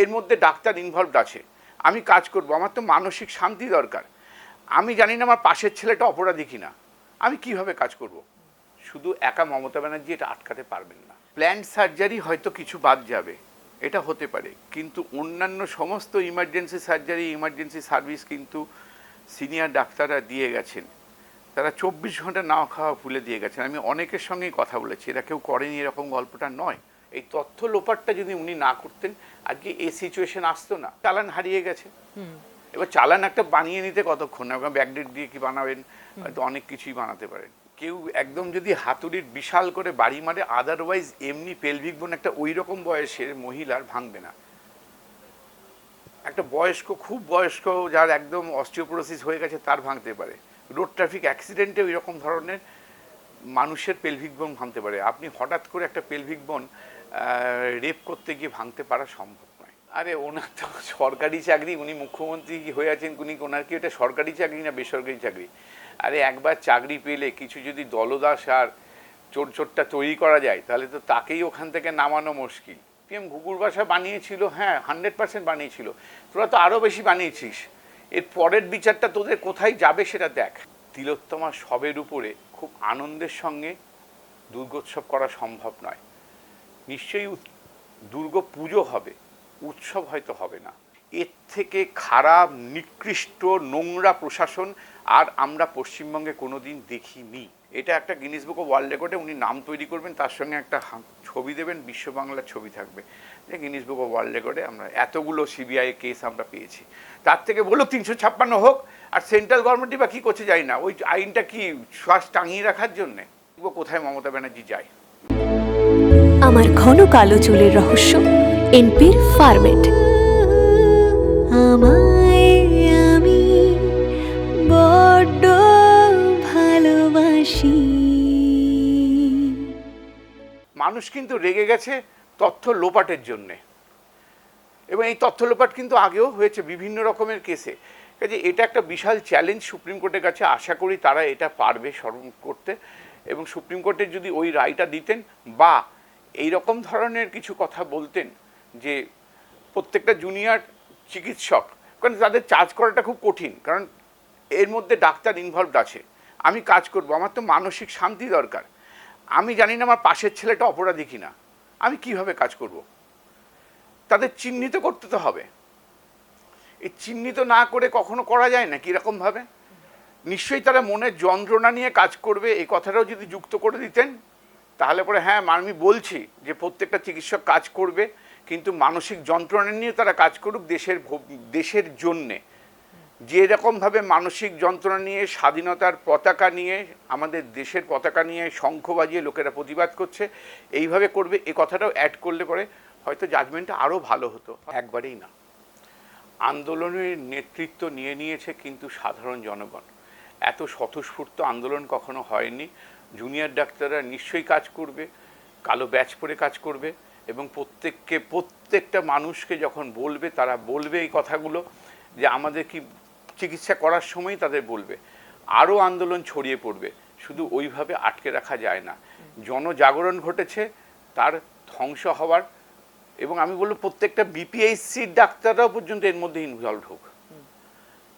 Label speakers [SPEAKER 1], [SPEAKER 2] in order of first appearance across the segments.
[SPEAKER 1] এর মধ্যে doctor involved আছে, আমি কাজ করব, আমার তো মানসিক শান্তি দরকার। আমি জানি না আমার পাশের ছেলেটা অপরাধী কিনা, আমি কিভাবে কাজ করব? শুধু একা মমতা ব্যানার্জি এটা আটকাতে পারবেন না। প্ল্যান্ড সার্জারি হয়তো কিছু বাদ যাবে, এটা হতে পারে, কিন্তু অন্যান্য সমস্ত ইমার্জেন্সি সার্জারি, ইমার্জেন্সি সার্ভিস কিন্তু সিনিয়র ডাক্তাররা দিয়ে গেছেন। তারা 24 ঘন্টা না খাওয়া ভুলে দিয়ে গেছেন। আমি অনেকের সঙ্গেই কথা বলেছি, এরা কেউ করেনি এরকম গল্পটা নয়। এই তথ্য লোপাটটা যদি উনি না করতেন, আজকে এই সিচুয়েশন আসতো না। চালান হারিয়ে গেছে, এবার চালান একটা বানিয়ে নিতে কতক্ষণ, আপনার ব্যাকডেট দিয়ে কি বানাবেন, হয়তো অনেক কিছুই বানাতে পারেন। কেউ একদম যদি হাতুড়ির বিশাল করে বাড়ি মারে, আদারওয়াইজ এমনি পেলভিক বোন একটা ওই রকম বয়সের মহিলার ভাঙবে না। একটা বয়স্ক, খুব বয়স্ক, যার একদম অস্টিওপোরোসিস হয়ে গেছে, তার ভাঙতে পারে। রোড ট্রাফিক অ্যাক্সিডেন্টে ওই রকম ধরনের মানুষের পেলভিক বোন ভাঙতে পারে। আপনি হঠাৎ করে একটা পেলভিক বোন রেপ করতে গিয়ে ভাঙতে পারা সম্ভব নয়। আরে ওনার তো সরকারি চাকরি, উনি মুখ্যমন্ত্রী হয়ে আছেন, উনি ওনার কি এটা সরকারি চাকরি না বেসরকারি চাকরি? আরে একবার চাকরি পেলে কিছু যদি দলদাস আর চোরটা তৈরি করা যায়, তাহলে তো তাকেই ওখান থেকে নামানো মুশকিল। পিএম ঘুঘুর বাসা বানিয়েছিল, হ্যাঁ 100% বানিয়েছিল, তোরা তো আরও বেশি বানিয়েছিস। এর পরের বিচারটা তোদের কোথায় যাবে সেটা দেখ। তিলোত্তমা সবের উপরে খুব আনন্দের সঙ্গে দুর্গোৎসব করা সম্ভব নয়। নিশ্চয়ই দুর্গা পুজো হবে, উৎসব হয়তো হবে না। এর থেকে খারাপ, নিকৃষ্ট, নোংরা প্রশাসন আর আমরা পশ্চিমবঙ্গে কোনোদিন দেখিনি। এটা একটা গিনিস বুক অফ ওয়ার্ল্ড রেকর্ডে উনি নাম তৈরি করবেন, তার সঙ্গে একটা ছবি দেবেন, বিশ্ব বাংলার ছবি থাকবে, যে গিনিস বুক অফ ওয়ার্ল্ড রেকর্ডে আমরা এতগুলো সিবিআই কেস আমরা পেয়েছি। তার থেকে বলো 356 হোক, আর সেন্ট্রাল গভর্নমেন্টই বা কী করছে জানি না, ওই আইনটা কি শ্বাস টাঙিয়ে রাখার জন্যে? কোথায় মমতা ব্যানার্জি যায়?
[SPEAKER 2] আমার ঘন কালো চুলের রহস্য এনপির ফার্মেট। আমি বড্ড ভালোবাসি।
[SPEAKER 1] মানুষ কিন্তু রেগে গেছে তথ্য লোপাটের জন্যে, এবং এই তথ্য লোপাট কিন্তু আগেও হয়েছে বিভিন্ন রকমের কেসে। কাজে এটা একটা বিশাল চ্যালেঞ্জ সুপ্রিম কোর্টের কাছে। আশা করি তারা এটা পারবে স্মরণ করতে, এবং সুপ্রিম কোর্টের যদি ওই রায়টা দিতেন বা এই রকম ধরনের কিছু কথা বলতেন যে প্রত্যেকটা জুনিয়র চিকিৎসক, কারণ তাদের চার্জ করাটা খুব কঠিন, কারণ এর মধ্যে ডাক্তার ইনভলভড আছে, আমি কাজ করব, আমার তো মানসিক শান্তি দরকার। আমি জানি না আমার পাশের ছেলেটা অপরাধী কিনা, আমি কিভাবে কাজ করব? তাদের চিহ্নিত করতে তো হবে। এই চিহ্নিত না করে কখনো করা যায় না কীরকমভাবে? নিশ্চয়ই তারা মনের যন্ত্রণা নিয়ে কাজ করবে, এই কথাটাও যদি যুক্ত করে দিতেন, তাহলে পরে হ্যাঁ আমি বলছি যে প্রত্যেকটা চিকিৎসক কাজ করবে, কিন্তু মানসিক যন্ত্রণা নিয়ে তারা কাজ করুক দেশের জন্যে। যেরকমভাবে মানসিক যন্ত্রণা নিয়ে, স্বাধীনতার পতাকা নিয়ে, আমাদের দেশের পতাকা নিয়ে শঙ্খ বাজিয়ে লোকেরা প্রতিবাদ করছে, এইভাবে করবে, এই কথাটাও অ্যাড করলে পরে হয়তো জাজমেন্টটা আরও ভালো হতো। একবারেই না, আন্দোলনের নেতৃত্ব নিয়ে নিয়েছে কিন্তু সাধারণ জনগণ। এত স্বতঃস্ফূর্ত আন্দোলন কখনো হয়নি। জুনিয়র ডাক্তাররা নিশ্চয়ই কাজ করবে, কালো ব্যাচ পরে কাজ করবে, এবং প্রত্যেকটা মানুষকে যখন বলবে, তারা বলবে এই কথাগুলো, যে আমাদের কি চিকিৎসা করার সময় তাদের বলবে। আরও আন্দোলন ছড়িয়ে পড়বে, শুধু ওইভাবে আটকে রাখা যায় না। জনজাগরণ ঘটেছে, তার ধ্বংস হওয়ার, এবং আমি বলবো প্রত্যেকটা বিপিএইচসির ডাক্তাররাও পর্যন্ত এর মধ্যে ইনভলভ হোক,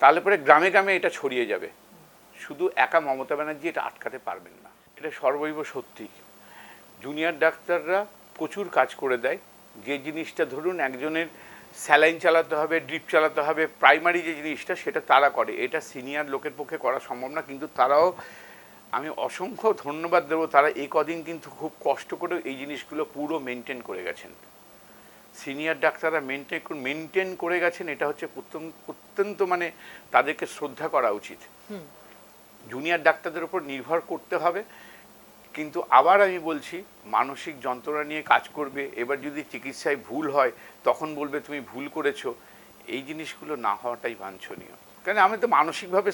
[SPEAKER 1] তাহলে পরে গ্রামে গ্রামে এটা ছড়িয়ে যাবে। শুধু একা মমতা ব্যানার্জি এটা আটকাতে পারবেন না, এটা সর্বৈব সত্যি। জুনিয়র ডাক্তাররা প্রচুর কাজ করে দেয়। যে জিনিসটা ধরুন একজনের স্যালাইন চালাতে হবে, ড্রিপ চালাতে হবে, প্রাইমারি যে জিনিসটা, সেটা তারা করে, এটা সিনিয়র লোকের পক্ষে করা সম্ভব না। কিন্তু তারাও, আমি অসংখ্য ধন্যবাদ দেবো, তারা এই কদিন কিন্তু খুব কষ্ট করে এই জিনিসগুলো পুরো মেনটেন করে গেছেন। সিনিয়র ডাক্তাররা মেনটেন করে গেছেন, এটা হচ্ছে অত্যন্ত, মানে তাদেরকে শ্রদ্ধা করা উচিত। জুনিয়র ডাক্তারদের উপর নির্ভর করতে হবে, কিন্তু আবার আমি বলছি, মানসিক যন্ত্রণা নিয়ে কাজ করবে, এবার যদি চিকিৎসায় ভুল হয় তখন বলবে তুমি ভুল করেছো। এই জিনিসগুলো না হওয়াটাই বাঞ্ছনীয়। কারণ আমি তো মানসিকভাবে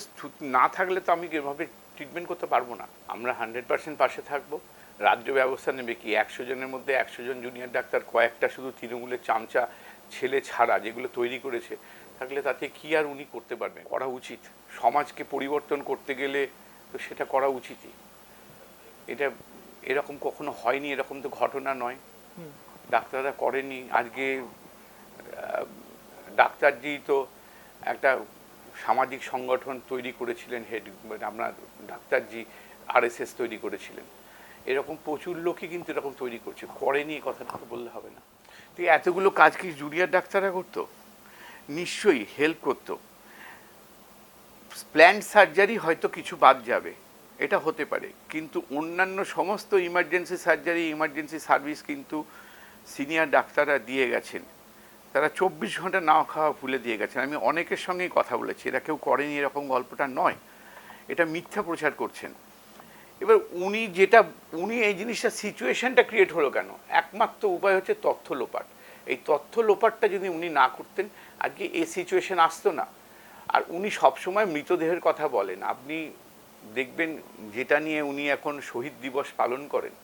[SPEAKER 1] না থাকলে তো আমি এভাবে ট্রিটমেন্ট করতে পারবো না। আমরা 100% পাশে থাকবো। রাজ্য ব্যবস্থা নেবে কি, 100 জনের মধ্যে 100 জন জুনিয়র ডাক্তার, কয়েকটা শুধু তৃণমূলের চামচা ছেলে ছাড়া যেগুলো তৈরি করেছে, থাকলে তাতে কি আর উনি করতে পারবেন? করা উচিত। সমাজকে পরিবর্তন করতে গেলে তো সেটা করা উচিতই। এটা এরকম কখনো হয়নি, এরকম তো ঘটনা নয়, ডাক্তাররা করেনি। আজকে ডাক্তারজি তো একটা সামাজিক সংগঠন তৈরি করেছিলেন, আপনার ডাক্তারজি আরএসএস তৈরি করেছিলেন, এরকম প্রচুর লোকই কিন্তু এরকম তৈরি করছে, করেনি এই কথাটা তো বললে হবে না। তো এতগুলো কাজ কি জুনিয়র ডাক্তাররা করতো? নিশ্চয়ই হেল্প করতো। প্ল্যান্ড সার্জারি হয়তো কিছু বাদ যাবে, এটা হতে পারে, কিন্তু অন্যান্য সমস্ত ইমার্জেন্সি সার্জারি, ইমার্জেন্সি সার্ভিস কিন্তু সিনিয়র ডাক্তাররা দিয়ে গেছেন। তারা 24 ঘন্টা না খাওয়া ভুলে দিয়ে গেছেন। আমি অনেকের সঙ্গেই কথা বলেছি, এরা কেউ করেনি এরকম গল্পটা নয়, এটা মিথ্যা প্রচার করছেন। এবার উনি এই জিনিসটা সিচুয়েশনটা ক্রিয়েট হলো কেন? একমাত্র উপায় হচ্ছে তথ্য লোপাট। এই তথ্য লোপাটটা যদি উনি না করতেন আজকে এই সিচুয়েশন আসতো না। আর উনি সবসময় মৃতদেহের কথা বলেন, আপনি দেখবেন যেটা নিয়ে উনি এখন শহীদ দিবস পালন করেন,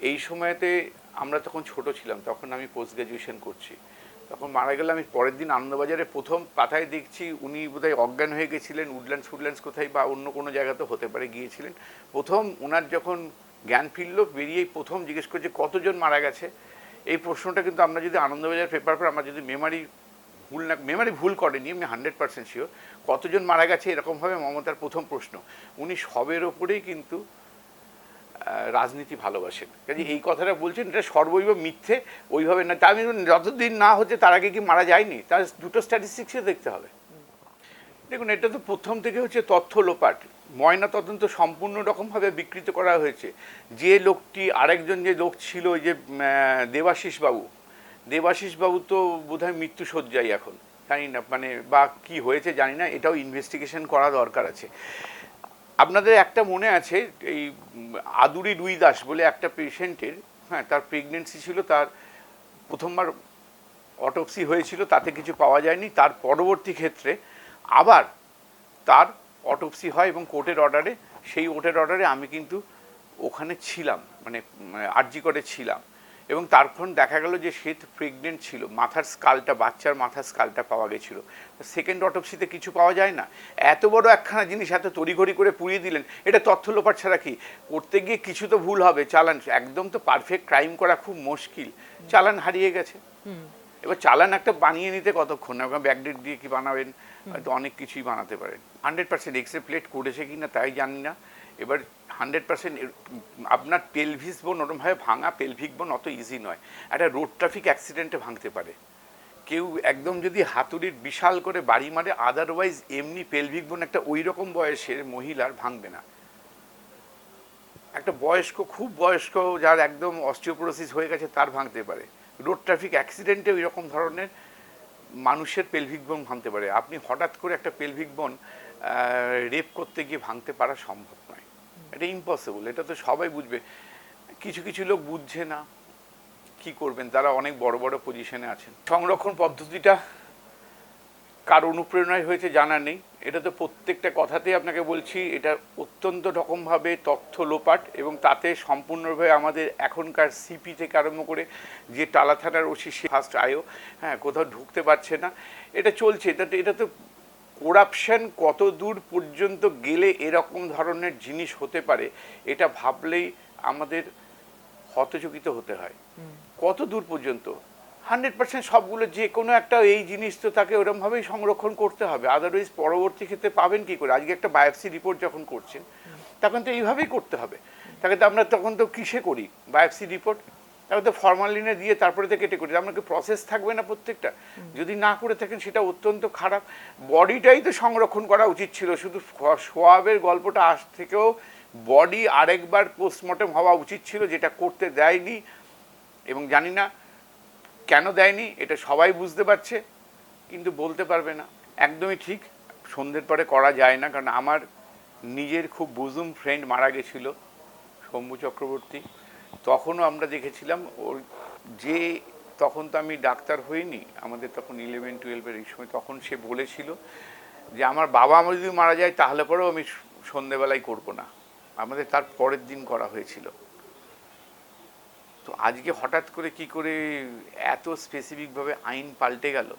[SPEAKER 1] এই সময়তে আমরা তখন ছোট ছিলাম, তখন আমি পোস্ট গ্র্যাজুয়েশন করছি, তখন মারা গেলে আমি পরের দিন আনন্দবাজারে প্রথম পাতায় দেখছি উনি বোধহয় অজ্ঞান হয়ে গেছিলেন, উডল্যান্ডস কোথায় বা অন্য কোনো জায়গাতে হতে পারে গিয়েছিলেন। প্রথম ওনার যখন জ্ঞান ফিরল, বেরিয়েই প্রথম জিজ্ঞেস করছে কতজন মারা গেছে। এই প্রশ্নটা কিন্তু আমরা যদি আনন্দবাজার পেপার পর আমরা যদি মেমারি ভুল করেনি, আমি 100% শিওর, কতজন মারা গেছে এরকমভাবে মমতার প্রথম প্রশ্ন। উনি সবের ওপরেই কিন্তু রাজনীতি ভালোবাসেন, কাজে এই কথাটা বলছেন এটা সর্বৈব মিথ্যে, ওইভাবে না। তা আমি যতদিন না হচ্ছে তার আগে কি মারা যায়নি, তার দুটো স্ট্যাটিস্টিক্সে দেখতে হবে। দেখুন, এটা তো প্রথম থেকে হচ্ছে তথ্য লোপাট, ময়না তদন্ত সম্পূর্ণ রকমভাবে বিকৃত করা হয়েছে। যে লোকটি আরেকজন যে লোক ছিল, যে দেবাশিস বাবু তো বোধহয় মৃত্যুশয্যায় এখন, জানি না মানে বা কি হয়েছে জানি না, এটাও ইনভেস্টিগেশন করা দরকার আছে। আপনাদের একটা মনে আছে এই আদুরি রুই দাস বলে একটা পেশেন্টের, হ্যাঁ, তার প্রেগনেন্সি ছিল, তার প্রথমবার অটোপসি হয়েছিল, তাতে কিছু পাওয়া যায়নি, তার পরবর্তী ক্ষেত্রে আবার তার অটোপসি হয় এবং কোর্টের অর্ডারে, সেই কোর্টের অর্ডারে আমি কিন্তু ওখানে ছিলাম, মানে আরজি করে ছিলাম, এবং তারপর দেখা গেল যে সে প্রেগনেন্ট ছিল, মাথার স্কালটা, বাচ্চার মাথার স্কালটা পাওয়া গেছিলো। সেকেন্ড অটোপসিতে কিছু পাওয়া যায় না। এত বড় একখানা জিনিস এত তড়িঘড়ি করে পুড়িয়ে দিলেন, এটা তথ্য লোপাট ছাড়া কি? করতে গিয়ে কিছু তো ভুল হবে, চালান একদম তো পারফেক্ট ক্রাইম করা খুব মুশকিল, চালান হারিয়ে গেছে। এবার চালান একটা বানিয়ে নিতে কতক্ষণ, ব্যাকডেট দিয়ে কি বানাবেন, হয়তো অনেক কিছুই বানাতে পারেন। 100% এক্সরে প্লেট করেছে কিনা তাই জানি না। এবার 100% আপনার পেলভিস বোন ওরমভাবে ভাঙা, পেলভিক বোন অত ইজি নয়, একটা রোড ট্রাফিক অ্যাক্সিডেন্টে ভাঙতে পারে কেউ, একদম যদি হাতুড়ির বিশাল করে বাড়ি মারে, আদারওয়াইজ এমনি পেলভিক বোন একটা ওই রকম বয়সের মহিলার ভাঙবে না। একটা বয়স্ক, খুব বয়স্ক, যার একদম অস্টিওপোরোসিস হয়ে গেছে, তার ভাঙতে পারে। রোড ট্রাফিক অ্যাক্সিডেন্টে ওই রকম ধরনের মানুষের পেলভিক বোন ভাঙতে পারে। আপনি হঠাৎ করে একটা পেলভিক বোন রেপ করতে গিয়ে ভাঙতে পারা সম্ভব নয়, এটা ইম্পসিবল, এটা তো সবাই বুঝবে। কিছু কিছু লোক বুঝছে না, কি করবেন, তারা অনেক বড় বড় পজিশনে আছেন। সংরক্ষণ পদ্ধতিটা কার অনুপ্রেরণায় হয়েছে জানা নেই, এটা তো প্রত্যেকটা কথাতেই আপনাকে বলছি, এটা অত্যন্ত রকমভাবে তথ্য লোপাট, এবং তাতে সম্পূর্ণভাবে আমাদের এখনকার সিপি থেকে আরম্ভ করে যে টালা থানার ওসি ফার্স্ট আয়ো, হ্যাঁ, কোথাও ঢুকতে পারছে না, এটা চলছে। এটা তো করাপশন কত দূর পর্যন্ত গেলে এরকম ধরনের জিনিস হতে পারে, এটা ভাবলেই আমাদের হতচকিত হতে হয়। কত দূর পর্যন্ত 100% সবগুলো, যে কোনো একটা এই জিনিস তো তাকে ওরমভাবেই সংরক্ষণ করতে হবে, আদারওয়াইজ পরবর্তী ক্ষেত্রে পাবেন কী করে? আজকে একটা বায়োপসি রিপোর্ট যখন করছেন তখন তো এইভাবেই করতে হবে, তাকে তো আমরা তখন তো কিসে করি বায়োপসি রিপোর্ট, তাকে তো ফরমালিনে দিয়ে তারপরে তো কেটে করি, আপনাকে প্রসেস থাকবে না প্রত্যেকটা? যদি না করে থাকেন সেটা অত্যন্ত খারাপ। বডিটাই তো সংরক্ষণ করা উচিত ছিল, শুধু সোয়াবের গল্পটা আজ থেকেও বডি আরেকবার পোস্টমর্টম হওয়া উচিত ছিল, যেটা করতে দেয়নি, এবং জানি না কেন দেয়নি, এটা সবাই বুঝতে পারছে কিন্তু বলতে পারবে না। একদমই ঠিক, সন্ধ্যের পরে করা যায় না, কারণ আমার নিজের খুব বুজুম ফ্রেন্ড মারা গেছিল, শম্ভু চক্রবর্তী, তখনও আমরা দেখেছিলাম ওর যে, তখন তো আমি ডাক্তার হইনি, আমাদের তখন 11-12 এই সময়, তখন সে বলেছিল যে আমার বাবা আমার যদি মারা যায় তাহলে পরেও আমি সন্ধেবেলায় করবো না, আমাদের তার পরের দিন করা হয়েছিল। তো আজকে হঠাৎ করে কি করে এত স্পেসিফিকভাবে আইন পাল্টে গেল,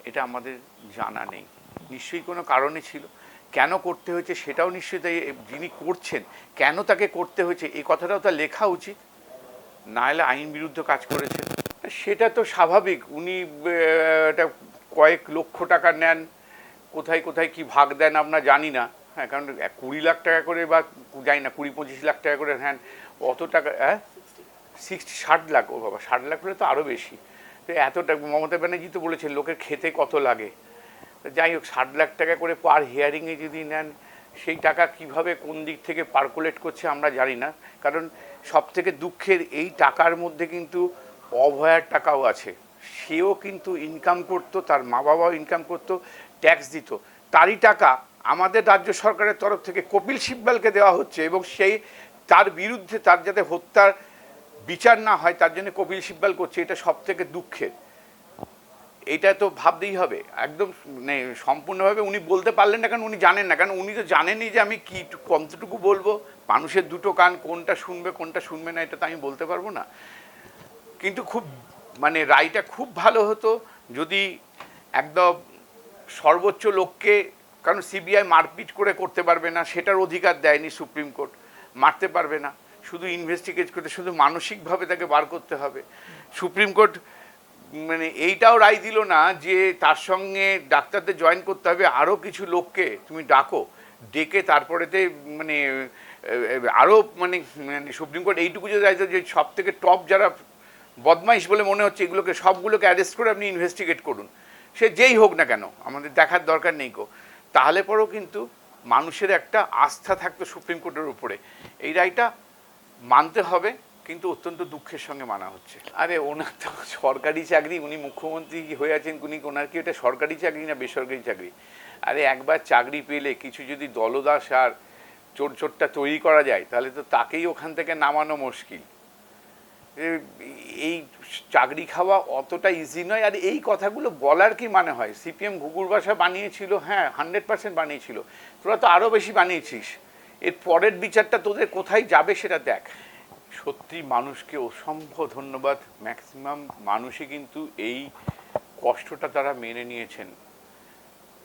[SPEAKER 1] এটা আমাদের জানা নেই, নিশ্চয়ই কোনো কারণে ছিল। কেন করতে হয়েছে সেটাও নিশ্চয়ই, তাই যিনি করছেন কেন তাকে করতে হয়েছে এই কথাটাও তার লেখা উচিত, না হলে আইন বিরুদ্ধ কাজ করেছেন, সেটা তো স্বাভাবিক। উনি এটা কয়েক লক্ষ টাকা নেন, কোথায় কোথায় কি ভাগ দেন আমরা জানি না। হ্যাঁ, কারণ 20 লাখ টাকা করে বা জানি না 20-25 লাখ টাকা করে নেন, অত টাকা 60 লাখ, ও বাবা 60 লাখ হলে তো আরও বেশি। তো এতটা মমতা ব্যানার্জি তো বলেছেন লোকের খেতে কত লাগে। যাই হোক, 60 লাখ টাকা করে পার হিয়ারিংয়ে যদি নেন, সেই টাকা কিভাবে কোন দিক থেকে পার্কুলেট করছে আমরা জানি না। কারণ সব থেকে দুঃখের, এই টাকার মধ্যে কিন্তু অভয়ার টাকাও আছে। সেও কিন্তু ইনকাম করতো, তার মা বাবাও ইনকাম করতো, ট্যাক্স দিত। তারই টাকা আমাদের রাজ্য সরকারের তরফ থেকে কপিল সিব্বালকে দেওয়া হচ্ছে, এবং সেই তার বিরুদ্ধে, তার যাতে হত্যার বিচার না হয় তার জন্য কপিল সিব্বাল করছে। এটা সব থেকে দুঃখের। এটা তো ভাবতেই হবে একদম, মানে সম্পূর্ণভাবে উনি বলতে পারলেন না, কারণ উনি জানেন না। কারণ উনি তো জানেনই যে আমি কি কতটুকু বলবো। মানুষের দুটো কান, কোনটা শুনবে কোনটা শুনবে না এটা তো আমি বলতে পারবো না। কিন্তু খুব মানে রায়টা খুব ভালো হতো যদি একদম সর্বোচ্চ লোককে, কারণ সিবিআই মারপিট করে করতে পারবে না, সেটার অধিকার দেয়নি সুপ্রিম কোর্ট। মারতে পারবে না, শুধু ইনভেস্টিগেট করতে, শুধু মানসিকভাবে তাকে বার করতে হবে। সুপ্রিম কোর্ট মানে এইটাও রায় দিল না যে তার সঙ্গে ডাক্তারদের জয়েন করতে হবে, আরও কিছু লোককে তুমি ডাকো, ডেকে তারপরেতে মানে আরও মানে সুপ্রিম কোর্ট এইটুকু যে রায় যে সব থেকে টপ যারা বদমাইশ বলে মনে হচ্ছে এগুলোকে সবগুলোকে অ্যারেস্ট করে আপনি ইনভেস্টিগেট করুন, সে যেই হোক না কেন, আমাদের দেখার দরকার নেই কো। তাহলে পরেও কিন্তু মানুষের একটা আস্থা থাকতো সুপ্রিম কোর্টের উপরে। এই রায়টা মানতে হবে, কিন্তু অত্যন্ত দুঃখের সঙ্গে মানা হচ্ছে। আরে ওনার তো সরকারি চাকরি, উনি মুখ্যমন্ত্রী হয়ে আছেন, উনি ওনার কি এটা সরকারি চাকরি না বেসরকারি চাকরি? আরে একবার চাকরি পেলে কিছু যদি দলদাস আর চোরটা তৈরি করা যায়, তাহলে তো তাকেই ওখান থেকে নামানো মুশকিল। এই চাকরি খাওয়া অতটা ইজি নয়। আর এই কথাগুলো বলার কি মানে হয়? সিপিএম ঘুঘুর বাসা বানিয়েছিল, হ্যাঁ 100% বানিয়েছিল, তোরা তো আরও বেশি বানিয়েছিস। এর পরের বিচারটা তোদের কোথায় যাবে সেটা দেখ। সত্যি মানুষকে অসম্ভব ধন্যবাদ। ম্যাক্সিমাম মানুষই কিন্তু এই কষ্টটা তারা মেনে নিয়েছেন।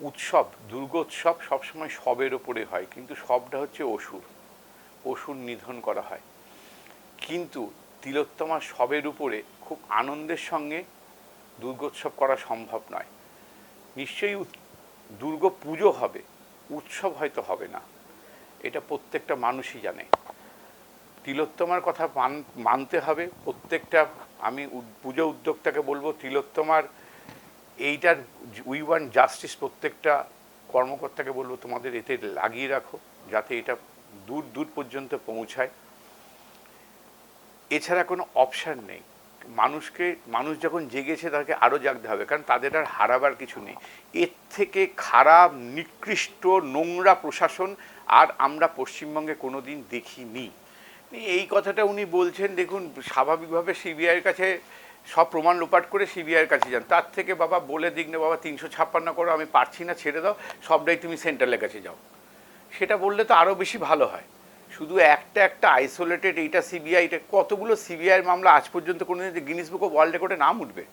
[SPEAKER 1] উৎসব, দুর্গোৎসব সবসময় সবের ওপরে হয়, কিন্তু সবটা হচ্ছে অসুর নিধন করা হয়। কিন্তু তিলোত্তমার সবের উপরে খুব আনন্দের সঙ্গে দুর্গোৎসব করা সম্ভব নয়। নিশ্চয়ই দুর্গা পুজো হবে, উৎসব হয়তো হবে না, এটা প্রত্যেকটা মানুষই জানে। তিলোত্তমার কথা মানতে হবে প্রত্যেকটা। আমি পুজো উদ্যোক্তাকে বলবো, তিলোত্তমার এইটার উই ওয়ান্ট জাস্টিস, প্রত্যেকটা কর্মকর্তাকে বলবো তোমাদের এতে লাগিয়ে রাখো, যাতে এটা দূর দূর পর্যন্ত পৌঁছায়। এছাড়া কোনো অপশান নেই। মানুষ যখন জেগেছে তাকে আরও জাগতে হবে, কারণ তাদের আর হারাবার কিছু নেই। এর থেকে খারাপ, নিকৃষ্ট, নোংরা প্রশাসন আর আমরা পশ্চিমবঙ্গে কোনো দিন দেখিনি। এই কথাটা উনি বলছেন, দেখুন স্বাভাবিকভাবে সিবিআইয়ের কাছে সব প্রমাণ লোপাট করে সিবিআইয়ের কাছে যান। তার থেকে বাবা বলে দিক না, বাবা 356 করো, আমি পারছি না, ছেড়ে দাও, সবটাই তুমি সেন্ট্রালের কাছে যাও। সেটা বললে তো আরও বেশি ভালো হয়। শুধু একটা আইসোলেটেড এইটা সিবিআই, এটা কতগুলো সিবিআইয়ের মামলা আজ পর্যন্ত কোনো গিনিস বুক অফ ওয়ার্ল্ড রেকর্ডে নাম উঠবে?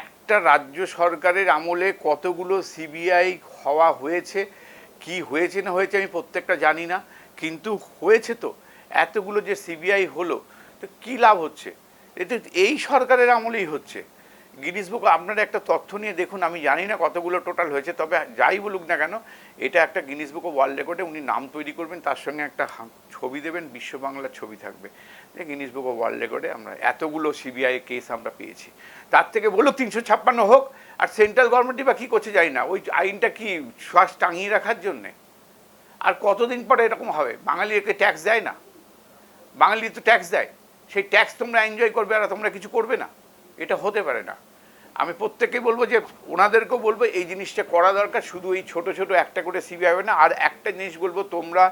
[SPEAKER 1] একটা রাজ্য সরকারের আমলে কতগুলো সিবিআই হওয়া হয়েছে, কি হয়েছে না হয়েছে আমি প্রত্যেকটা জানি না, কিন্তু হয়েছে তো। এতগুলো যে সিবিআই হলো, তো কী লাভ হচ্ছে? এতে এই সরকারের আমলেই হচ্ছে। গিনিস বুক আপনারা একটা তথ্য নিয়ে দেখুন, আমি জানি না কতগুলো টোটাল হয়েছে, তবে যাই বলুক না কেন এটা একটা গিনিস বুক অফ ওয়ার্ল্ড রেকর্ডে উনি নাম তৈরি করবেন, তার সঙ্গে একটা ছবি দেবেন, বিশ্ব বাংলার ছবি থাকবে যে গিনিস বুক অফ ওয়ার্ল্ড রেকর্ডে আমরা এতগুলো সিবিআই কেস আমরা পেয়েছি। তার থেকে বলো 356 হোক, আর সেন্ট্রাল গভর্নমেন্টই বা কী করছে জানি না, ওই আইনটা কি শ্বাস টাঙিয়ে রাখার জন্যে? আর কতদিন পরে এরকম হবে? বাঙালি একে ট্যাক্স দেয় না? বাঙালি তো ট্যাক্স দেয়, সেই ট্যাক্স তোমরা এনজয় করবে আর তোমরা কিছু করবে না? এটা হতে পারে না। আমি প্রত্যেককে বলবো যে ওনাদেরকেও বলবো এই জিনিসটা করা দরকার। শুধু এই ছোট ছোট একটা করে সিবিআই হবে না। আর একটা জিনিস বলবো, তোমরা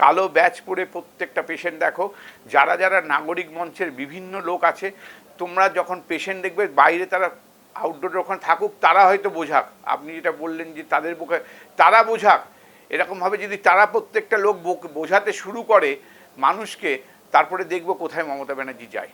[SPEAKER 1] কালো ব্যাচ পরে প্রত্যেকটা পেশেন্ট দেখো, যারা যারা নাগরিক মঞ্চের বিভিন্ন লোক আছে, তোমরা যখন পেশেন্ট দেখবে বাইরে, তারা আউটডোর যখন থাকুক, তারা হয়তো বোঝাক, আপনি যেটা বললেন যে তাদের বুকে তারা বোঝাক, এরকমভাবে যদি তারা প্রত্যেকটা লোক বোঝাতে শুরু করে মানুষকে, তারপরে দেখবো কোথায় মমতা ব্যানার্জি যায়।